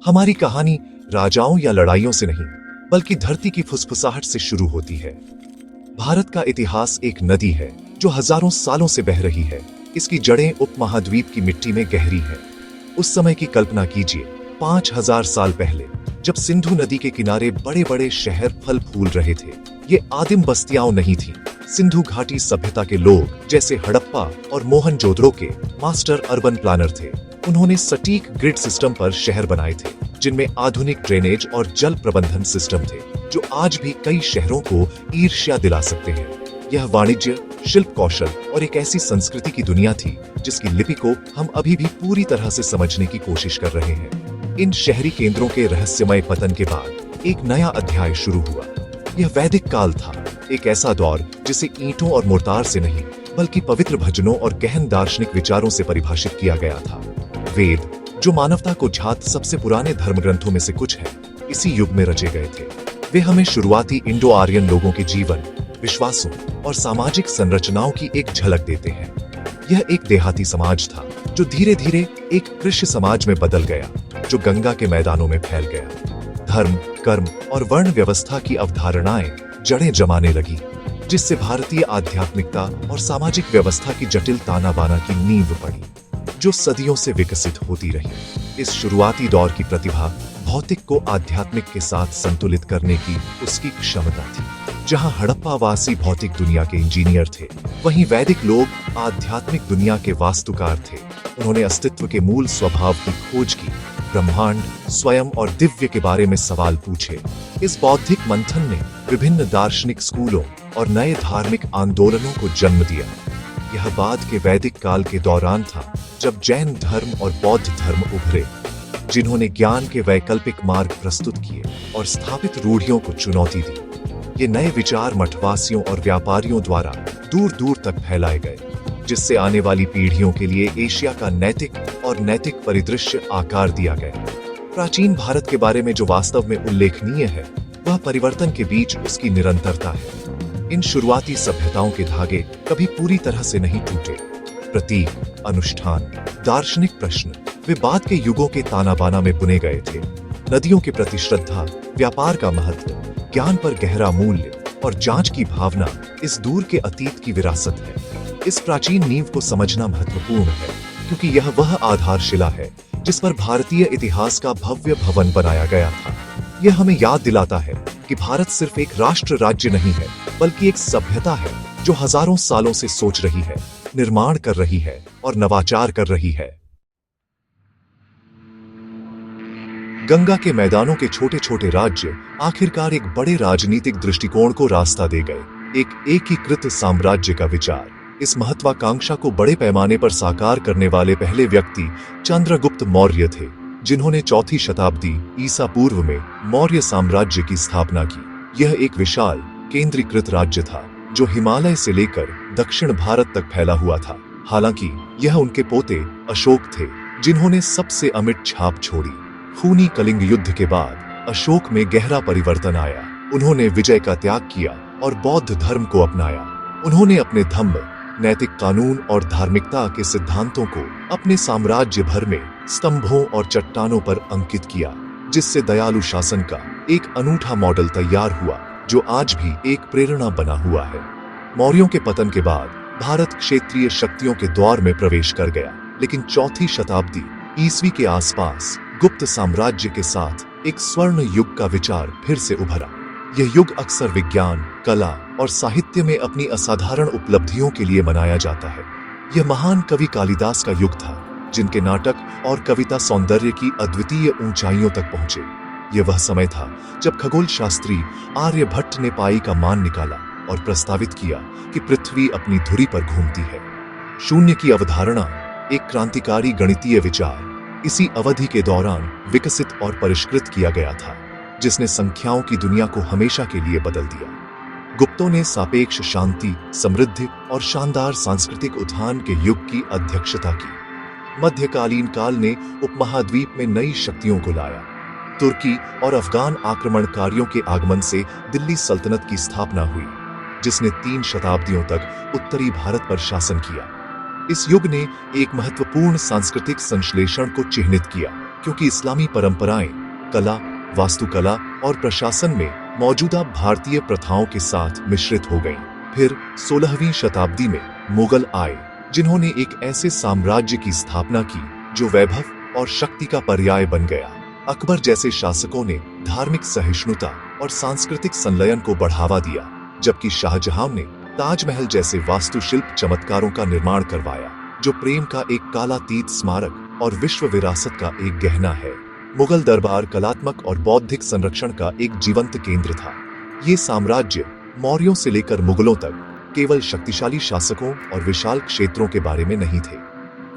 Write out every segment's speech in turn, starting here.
हमारी कहानी राजाओं या लड़ाइयों से नहीं, बल्कि धरती की फुसफुसाहट से शुरू होती है। भारत का इतिहास एक नदी है जो हजारों सालों से बह रही है। इसकी जड़ें उपमहाद्वीप की मिट्टी में गहरी हैं। उस समय की कल्पना कीजिए, 5000 साल पहले, जब सिंधु नदी के किनारे बड़े बड़े शहर फल फूल रहे थे। ये आदिम बस्तियां नहीं थी। सिंधु घाटी सभ्यता के लोग, जैसे हड़प्पा और मोहनजोदड़ो के मास्टर अर्बन प्लानर थे। उन्होंने सटीक ग्रिड सिस्टम पर शहर बनाए थे, जिनमें आधुनिक ड्रेनेज और जल प्रबंधन सिस्टम थे, जो आज भी कई शहरों को ईर्ष्या दिला सकते हैं। यह वाणिज्य, शिल्प कौशल और एक ऐसी संस्कृति की दुनिया थी जिसकी लिपि को हम अभी भी पूरी तरह से समझने की कोशिश कर रहे हैं। इन शहरी केंद्रों के रहस्यमय पतन के बाद एक नया अध्याय शुरू हुआ। यह वैदिक काल था, एक ऐसा दौर जिसे ईंटों और मोर्टार से नहीं, बल्कि पवित्र भजनों और गहन दार्शनिक विचारों से परिभाषित किया गया था। वेद, जो मानवता को झात सबसे पुराने धर्म ग्रंथों में से कुछ हैं, इसी युग में रचे गए थे। वे हमें शुरुआती इंडो आर्यन लोगों के जीवन, विश्वासों और सामाजिक संरचनाओं की एक झलक देते हैं। यह एक देहाती समाज था जो धीरे धीरे एक कृषि समाज में बदल गया, जो गंगा के मैदानों में फैल गया। धर्म, कर्म और वर्ण व्यवस्था की अवधारणाएं जड़ें जमाने लगी, जिससे भारतीय आध्यात्मिकता और सामाजिक व्यवस्था की जटिल ताना बाना की नींव पड़ी, जो सदियों से विकसित होती रही। इस शुरुआती दौर की प्रतिभा भौतिक को आध्यात्मिक के साथ संतुलित करने की उसकी क्षमता थी। जहां हड़प्पावासी भौतिक दुनिया के इंजीनियर थे, वहीं वैदिक लोग आध्यात्मिक दुनिया के वास्तुकार थे। उन्होंने अस्तित्व के मूल स्वभाव की खोज की, ब्रह्मांड, स्वयं और दिव्य के बारे में सवाल पूछे। इस बौद्धिक मंथन ने विभिन्न दार्शनिक स्कूलों और नए धार्मिक आंदोलनों को जन्म दिया। यह बाद के वैदिक काल के दौरान था, जब जैन धर्म और बौद्ध धर्म उभरे, जिन्होंने ज्ञान के वैकल्पिक मार्ग प्रस्तुत किए और स्थापित रूढ़ियों को चुनौती दी। ये नए विचार मठवासियों और व्यापारियों द्वारा दूर दूर तक फैलाए गए, जिससे आने वाली पीढ़ियों के लिए एशिया का नैतिक परिदृश्य आकार दिया गया। प्राचीन भारत के बारे में जो वास्तव में उल्लेखनीय है, वह परिवर्तन के बीच उसकी निरंतरता है। इन शुरुआती सभ्यताओं के धागे कभी पूरी तरह से नहीं टूटे। प्रतीक, अनुष्ठान, दार्शनिक प्रश्न, वे बाद के युगों के ताना बाना में बुने गए थे। नदियों के प्रति श्रद्धा, व्यापार का महत्व, ज्ञान पर गहरा मूल्य और जांच की भावना इस दूर के अतीत की विरासत है। इस प्राचीन नींव को समझना महत्वपूर्ण है, क्योंकि यह वह आधारशिला है जिस पर भारतीय इतिहास का भव्य भवन बनाया गया था। यह हमें याद दिलाता है कि भारत सिर्फ एक राष्ट्र राज्य नहीं है, बल्कि एक सभ्यता है जो हजारों सालों से सोच रही है, निर्माण कर रही है और नवाचार कर रही है। गंगा के मैदानों के छोटे छोटे राज्य आखिरकार एक बड़े राजनीतिक दृष्टिकोण को रास्ता दे गए। एक एकीकृत साम्राज्य का विचार। इस महत्वाकांक्षा को बड़े पैमाने पर साकार करने वाले पहले व्यक्ति चंद्रगुप्त मौर्य थे, जिन्होंने 4वीं शताब्दी ईसा पूर्व में मौर्य साम्राज्य की स्थापना की। यह एक विशाल केंद्रीकृत राज्य था जो हिमालय से लेकर दक्षिण भारत तक फैला हुआ था। हालांकि यह उनके पोते अशोक थे जिन्होंने सबसे अमिट छाप छोड़ी। खूनी कलिंग युद्ध के बाद अशोक में गहरा परिवर्तन आया। उन्होंने विजय का त्याग किया और बौद्ध धर्म को अपनाया। उन्होंने अपने धम्म, नैतिक कानून और धार्मिकता के सिद्धांतों को अपने साम्राज्य भर में स्तंभों और चट्टानों पर अंकित किया, जिससे दयालु शासन का एक अनूठा मॉडल तैयार हुआ जो आज भी एक प्रेरणा बना हुआ है। मौर्यों के पतन के बाद भारत क्षेत्रीय शक्तियों के दौर में प्रवेश कर गया, लेकिन 4वीं शताब्दी ईस्वी के आसपास गुप्त साम्राज्य के साथ एक स्वर्ण युग का विचार फिर से उभरा। यह युग अक्सर विज्ञान, कला और साहित्य में अपनी असाधारण उपलब्धियों के लिए मनाया जाता है। यह महान कवि कालिदास का युग था, जिनके नाटक और कविता सौंदर्य की अद्वितीय ऊंचाइयों तक पहुंचे। यह वह समय था जब खगोल शास्त्री आर्यभट्ट ने पाई का मान निकाला और प्रस्तावित किया कि पृथ्वी अपनी धुरी पर घूमती है। शून्य की अवधारणा, एक क्रांतिकारी गणितीय विचार, इसी अवधि के दौरान विकसित और परिष्कृत किया गया था, जिसने संख्याओं की दुनिया को हमेशा के लिए बदल दिया। गुप्तों ने सापेक्ष शांति, समृद्धि और शानदार सांस्कृतिक उत्थान के युग की अध्यक्षता की। मध्यकालीन काल ने उपमहाद्वीप में नई शक्तियों को लाया। तुर्की और अफगान आक्रमणकारियों के आगमन से दिल्ली सल्तनत की स्थापना हुई, जिसने 3 शताब्दियों तक उत्तरी भारत पर शासन किया। इस युग ने एक महत्वपूर्ण सांस्कृतिक संश्लेषण को चिह्नित किया। क्योंकि इस्लामी परंपराएं कला, वास्तुकला और प्रशासन में मौजूदा भारतीय प्रथाओं के साथ मिश्रित हो गईं। फिर 16वीं शताब्दी में मुगल आए, जिन्होंने एक ऐसे साम्राज्य की स्थापना की जो वैभव और शक्ति का पर्याय बन गया। अकबर जैसे शासकों ने धार्मिक सहिष्णुता और सांस्कृतिक संलयन को बढ़ावा दिया, जबकि शाहजहां ने ताजमहल जैसे वास्तुशिल्प चमत्कारों का निर्माण करवाया, जो प्रेम का एक कालातीत स्मारक और विश्व विरासत का एक गहना है। मुगल दरबार कलात्मक और बौद्धिक संरक्षण का एक जीवंत केंद्र था। ये साम्राज्य मौर्यों से लेकर मुगलों तक केवल शक्तिशाली शासकों और विशाल क्षेत्रों के बारे में नहीं थे,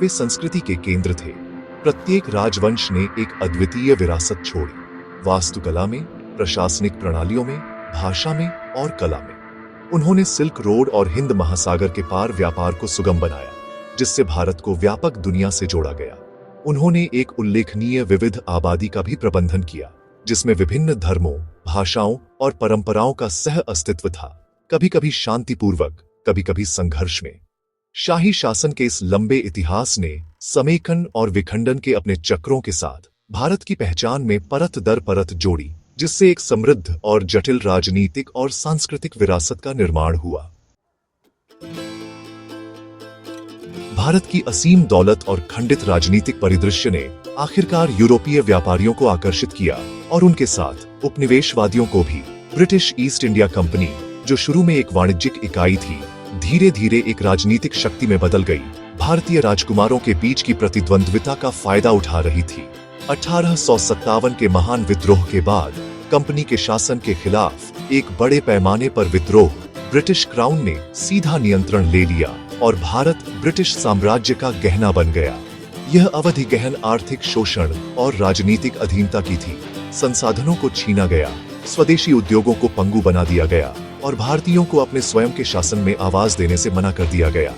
वे संस्कृति के केंद्र थे। प्रत्येक राजवंश ने एक अद्वितीय विरासत छोड़ी, वास्तुकला में, प्रशासनिक प्रणालियों में, भाषा में और कला में। उन्होंने सिल्क रोड और हिंद महासागर के पार व्यापार को सुगम बनाया, जिससे भारत को व्यापक दुनिया से जोड़ा गया। उन्होंने एक उल्लेखनीय विविध आबादी का भी प्रबंधन किया, जिसमें विभिन्न धर्मों, भाषाओं और परंपराओं का सह अस्तित्व था, कभी कभी शांतिपूर्वक, कभी कभी संघर्ष में। शाही शासन के इस लंबे इतिहास ने समेकन और विखंडन के अपने चक्रों के साथ भारत की पहचान में परत दर परत जोड़ी, जिससे एक समृद्ध और जटिल राजनीतिक और सांस्कृतिक विरासत का निर्माण हुआ। भारत की असीम दौलत और खंडित राजनीतिक परिदृश्य ने आखिरकार यूरोपीय व्यापारियों को आकर्षित किया और उनके साथ उपनिवेशवादियों को भी। ब्रिटिश ईस्ट इंडिया कंपनी, जो शुरू में एक वाणिज्यिक इकाई थी, धीरे धीरे एक राजनीतिक शक्ति में बदल गई। भारतीय राजकुमारों के बीच की प्रतिद्वंद्विता का फायदा उठा रही थी। 1857 के महान विद्रोह के बाद कंपनी के शासन के खिलाफ एक बड़े पैमाने पर विद्रोह ब्रिटिश क्राउन ने सीधा नियंत्रण ले लिया और भारत ब्रिटिश साम्राज्य का गहना बन गया। यह अवधि गहन आर्थिक शोषण और राजनीतिक अधीनता की थी। संसाधनों को छीना गया, स्वदेशी उद्योगों को पंगु बना दिया गया और भारतीयों को अपने स्वयं के शासन में आवाज देने से मना कर दिया गया।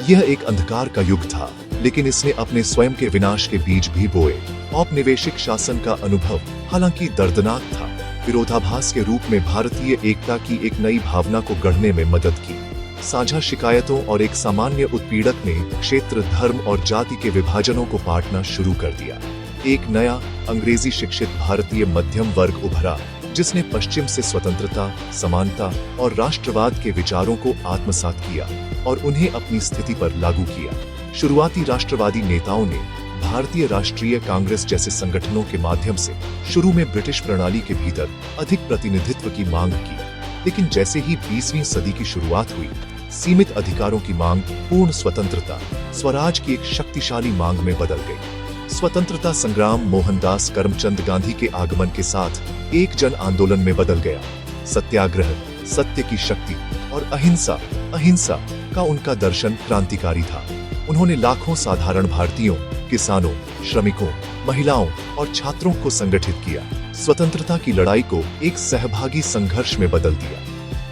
यह एक अंधकार का युग था, लेकिन इसने अपने स्वयं के विनाश के बीज भी बोए। औपनिवेशिक शासन का अनुभव हालांकि दर्दनाक था, विरोधाभास के रूप में भारतीय एकता की एक नई भावना को गढ़ने में मदद की। साझा शिकायतों और एक सामान्य उत्पीड़क ने क्षेत्र, धर्म और जाति के विभाजनों को पाटना शुरू कर दिया। एक नया अंग्रेजी शिक्षित भारतीय मध्यम वर्ग उभरा, जिसने पश्चिम से स्वतंत्रता, समानता और राष्ट्रवाद के विचारों को आत्मसात किया और उन्हें अपनी स्थिति पर लागू किया। शुरुआती राष्ट्रवादी नेताओं ने भारतीय राष्ट्रीय कांग्रेस जैसे संगठनों के माध्यम से शुरू में ब्रिटिश प्रणाली के भीतर अधिक प्रतिनिधित्व की मांग की, लेकिन जैसे ही 20वीं सदी की शुरुआत हुई, सीमित अधिकारों की मांग पूर्ण स्वतंत्रता, स्वराज की एक शक्तिशाली मांग में बदल गई। स्वतंत्रता संग्राम मोहनदास करमचंद गांधी के आगमन के साथ एक जन आंदोलन में बदल गया। सत्याग्रह, सत्य की शक्ति और अहिंसा का उनका दर्शन क्रांतिकारी था। उन्होंने लाखों साधारण भारतीयों, किसानों, श्रमिकों, महिलाओं और छात्रों को संगठित किया, स्वतंत्रता की लड़ाई को एक सहभागी संघर्ष में बदल दिया।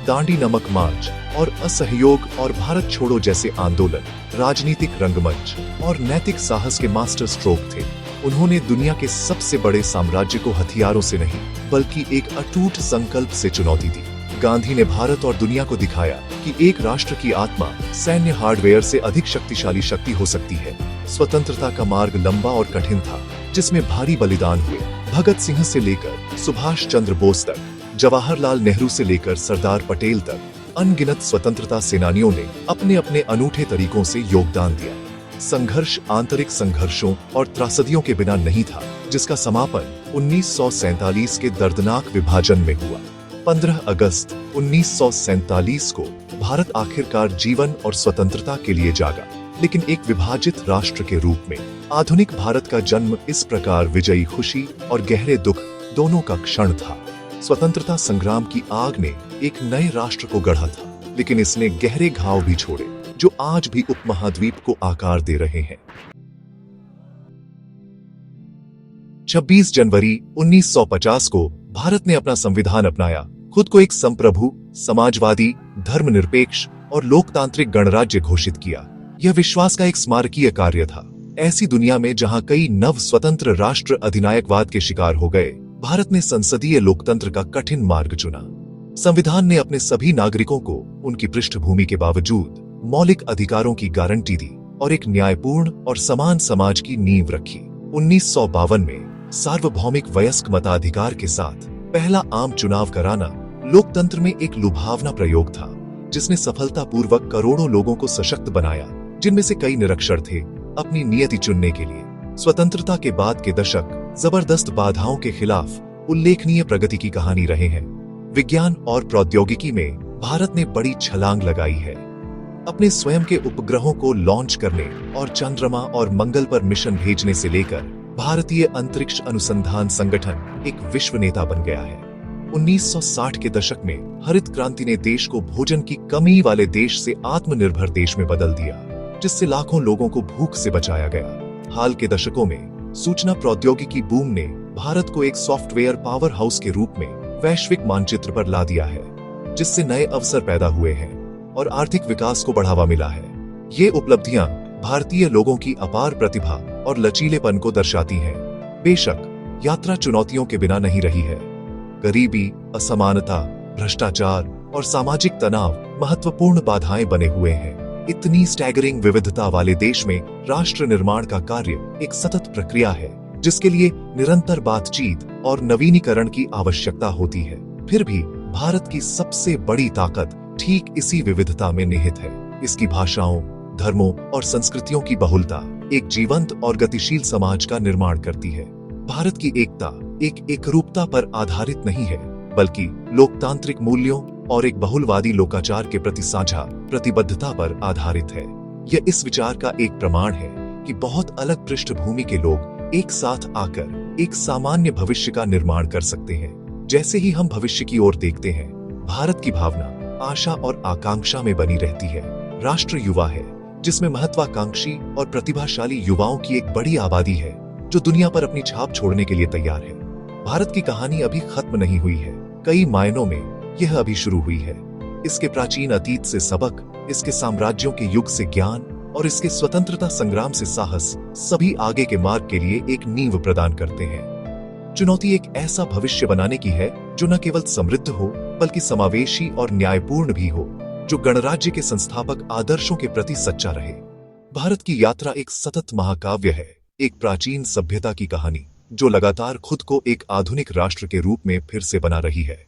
दांडी नमक मार्च और असहयोग और भारत छोड़ो जैसे आंदोलन राजनीतिक रंगमंच और नैतिक साहस के मास्टर स्ट्रोक थे। उन्होंने दुनिया के सबसे बड़े साम्राज्य को हथियारों से नहीं, बल्कि एक अटूट संकल्प से चुनौती दी। गांधी ने भारत और दुनिया को दिखाया कि एक राष्ट्र की आत्मा सैन्य हार्डवेयर से अधिक शक्तिशाली शक्ति हो सकती है। स्वतंत्रता का मार्ग लंबा और कठिन था, जिसमें भारी बलिदान हुए। भगत सिंह से लेकर सुभाष चंद्र बोस तक, जवाहरलाल नेहरू से लेकर सरदार पटेल तक, अनगिनत स्वतंत्रता सेनानियों ने अपने अपने अनूठे तरीकों से योगदान दिया। संघर्ष आंतरिक संघर्षों और त्रासदियों के बिना नहीं था, जिसका समापन 1947 के दर्दनाक विभाजन में हुआ। 15 अगस्त 1947 को भारत आखिरकार जीवन और स्वतंत्रता के लिए जागा, लेकिन एक विभाजित राष्ट्र के रूप में। आधुनिक भारत का जन्म इस प्रकार विजयी खुशी और गहरे दुख दोनों का क्षण था। स्वतंत्रता संग्राम की आग ने एक नए राष्ट्र को गढ़ा था, लेकिन इसने गहरे घाव भी छोड़े, जो आज भी उपमहाद्वीप को आकार दे रहे हैं। 26 जनवरी 1950 को भारत ने अपना संविधान अपनाया, खुद को एक संप्रभु, समाजवादी, धर्मनिरपेक्ष और लोकतांत्रिक गणराज्य घोषित किया। यह विश्वास का एक स्मारकीय कार्य था। ऐसी दुनिया में जहां कई नव स्वतंत्र राष्ट्र अधिनायकवाद के शिकार हो गए, भारत ने संसदीय लोकतंत्र का कठिन मार्ग चुना। संविधान ने अपने सभी नागरिकों को उनकी पृष्ठभूमि के बावजूद मौलिक अधिकारों की गारंटी दी और एक न्यायपूर्ण और समान समाज की नींव रखी। 1952 में सार्वभौमिक वयस्क मताधिकार के साथ पहला आम चुनाव कराना लोकतंत्र में एक लुभावना प्रयोग था, जिसने सफलतापूर्वक करोड़ों लोगों को सशक्त बनाया, जिनमें से कई निरक्षर थे, अपनी नियति चुनने के लिए। स्वतंत्रता के बाद के दशक जबरदस्त बाधाओं के खिलाफ उल्लेखनीय प्रगति की कहानी रहे हैं। विज्ञान और प्रौद्योगिकी में भारत ने बड़ी छलांग लगाई है। अपने स्वयं के उपग्रहों को लॉन्च करने और चंद्रमा और मंगल पर मिशन भेजने से लेकर भारतीय अंतरिक्ष अनुसंधान संगठन एक विश्व नेता बन गया है। 1960 के दशक में हरित क्रांति ने देश को भोजन की कमी वाले देश से आत्मनिर्भर देश में बदल दिया, जिससे लाखों लोगों को भूख से बचाया गया। हाल के दशकों में सूचना प्रौद्योगिकी बूम ने भारत को एक सॉफ्टवेयर पावर हाउस के रूप में वैश्विक मानचित्र पर ला दिया है, जिससे नए अवसर पैदा हुए हैं और आर्थिक विकास को बढ़ावा मिला है। ये उपलब्धियां भारतीय लोगों की अपार प्रतिभा और लचीलेपन को दर्शाती हैं। बेशक यात्रा चुनौतियों के बिना नहीं रही है। गरीबी, असमानता, भ्रष्टाचार और सामाजिक तनाव महत्वपूर्ण बाधाएं बने हुए हैं। इतनी स्टैगरिंग विविधता वाले देश में राष्ट्र निर्माण का कार्य एक सतत प्रक्रिया है, जिसके लिए निरंतर बातचीत और नवीनीकरण की आवश्यकता होती है। फिर भी भारत की सबसे बड़ी ताकत ठीक इसी विविधता में निहित है। इसकी भाषाओं, धर्मों और संस्कृतियों की बहुलता एक जीवंत और गतिशील समाज का निर्माण करती है। भारत की एकता एक एकरूपता पर आधारित नहीं है, बल्कि लोकतांत्रिक मूल्यों और एक बहुलवादी लोकाचार के प्रति साझा प्रतिबद्धता पर आधारित है। यह इस विचार का एक प्रमाण है कि बहुत अलग पृष्ठभूमि के लोग एक साथ आकर एक सामान्य भविष्य का निर्माण कर सकते हैं। जैसे ही हम भविष्य की ओर देखते हैं, भारत की भावना आशा और आकांक्षा में बनी रहती है। राष्ट्र युवा है, जिसमें महत्वाकांक्षी और प्रतिभाशाली युवाओं की एक बड़ी आबादी है, जो दुनिया पर अपनी छाप छोड़ने के लिए तैयार है। भारत की कहानी अभी खत्म नहीं हुई है, कई मायनों में यह अभी शुरू हुई है। इसके प्राचीन अतीत से सबक, इसके साम्राज्यों के युग से ज्ञान और इसके स्वतंत्रता संग्राम से साहस सभी आगे के मार्ग के लिए एक नींव प्रदान करते हैं। चुनौती एक ऐसा भविष्य बनाने की है जो न केवल समृद्ध हो, बल्कि समावेशी और न्यायपूर्ण भी हो, जो गणराज्य के संस्थापक आदर्शों के प्रति सच्चा रहे। भारत की यात्रा एक सतत महाकाव्य है, एक प्राचीन सभ्यता की कहानी जो लगातार खुद को एक आधुनिक राष्ट्र के रूप में फिर से बना रही है।